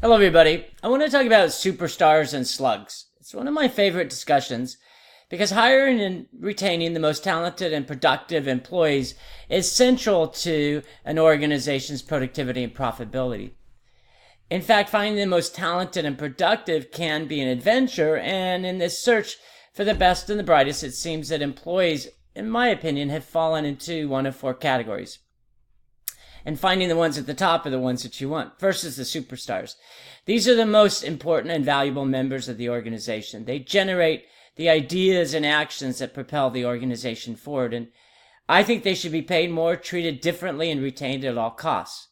Hello, everybody. I want to talk about superstars and slugs. It's one of my favorite discussions because hiring and retaining the most talented and productive employees is central to an organization's productivity and profitability. In fact, finding the most talented and productive can be an adventure, and in this search for the best and the brightest, it seems that employees, in my opinion, have fallen into one of four categories. And finding the ones at the top are the ones that you want. First is the superstars. These are the most important and valuable members of the organization. They generate the ideas and actions that propel the organization forward. And I think they should be paid more, treated differently, and retained at all costs.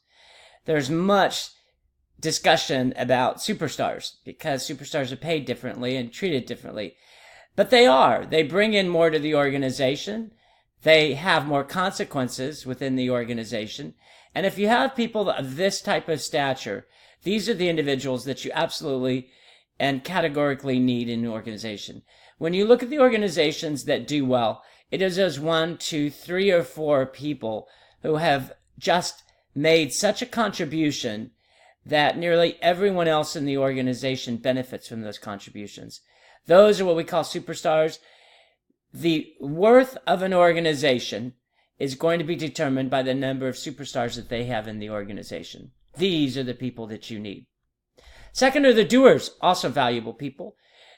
There's much discussion about superstars because superstars are paid differently and treated differently. But they are. They bring in more to the organization. They have more consequences within the organization. And if you have people of this type of stature, these are the individuals that you absolutely and categorically need in an organization. When you look at the organizations that do well, it is those 1, 2, 3, or 4 people who have just made such a contribution that nearly everyone else in the organization benefits from those contributions. Those are what we call superstars. The worth of an organization is going to be determined by the number of superstars that they have in the organization. These are the people that you need. Second are the doers, also valuable people.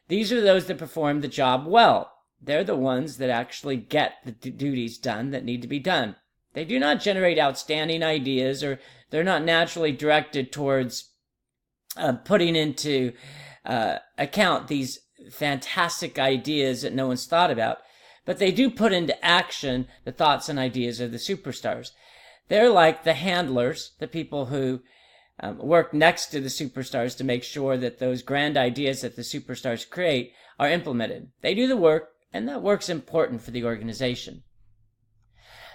These are those that perform the job well. They're the ones that actually get the duties done that need to be done. They do not generate outstanding ideas, or they're not naturally directed towards putting into account these fantastic ideas that no one's thought about. But they do put into action the thoughts and ideas of the superstars. They're like the handlers, the people who work next to the superstars to make sure that those grand ideas that the superstars create are implemented. They do the work, and that work's important for the organization.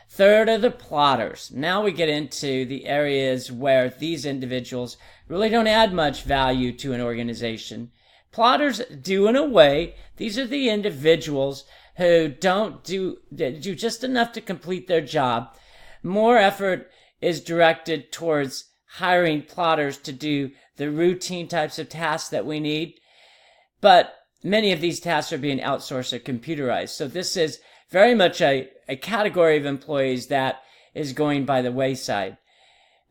Third are the plotters. Now we get into the areas where these individuals really don't add much value to an organization. Plotters do in a way. These are the individuals who don't do just enough to complete their job. More effort is directed towards hiring plotters to do the routine types of tasks that we need. But many of these tasks are being outsourced or computerized. So this is very much a category of employees that is going by the wayside.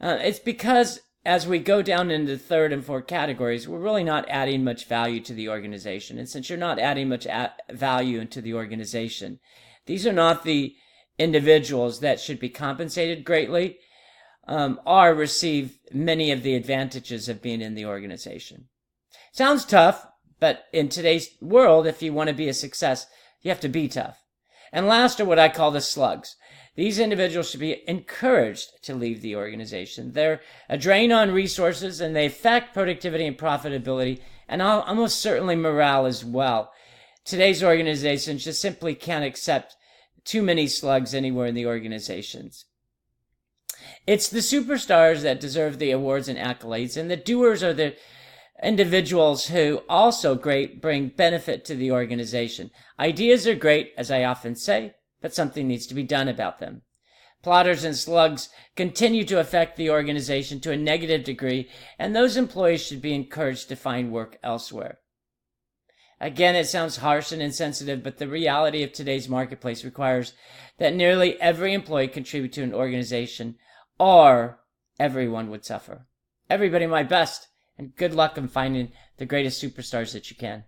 It's because as we go down into the third and fourth categories, we're really not adding much value to the organization. And since you're not adding much value into the organization, these are not the individuals that should be compensated greatly or receive many of the advantages of being in the organization. Sounds tough, but in today's world, if you want to be a success, you have to be tough. And last are what I call the slugs. These individuals should be encouraged to leave the organization. They're a drain on resources, and they affect productivity and profitability, and almost certainly morale as well. Today's organizations just simply can't accept too many slugs anywhere in the organizations. It's the superstars that deserve the awards and accolades, and the doers are the individuals who also bring benefit to the organization. Ideas are great, as I often say, but something needs to be done about them. Plotters and slugs continue to affect the organization to a negative degree, and those employees should be encouraged to find work elsewhere. Again, it sounds harsh and insensitive, but the reality of today's marketplace requires that nearly every employee contribute to an organization, or everyone would suffer. Everybody my best, and good luck in finding the greatest superstars that you can.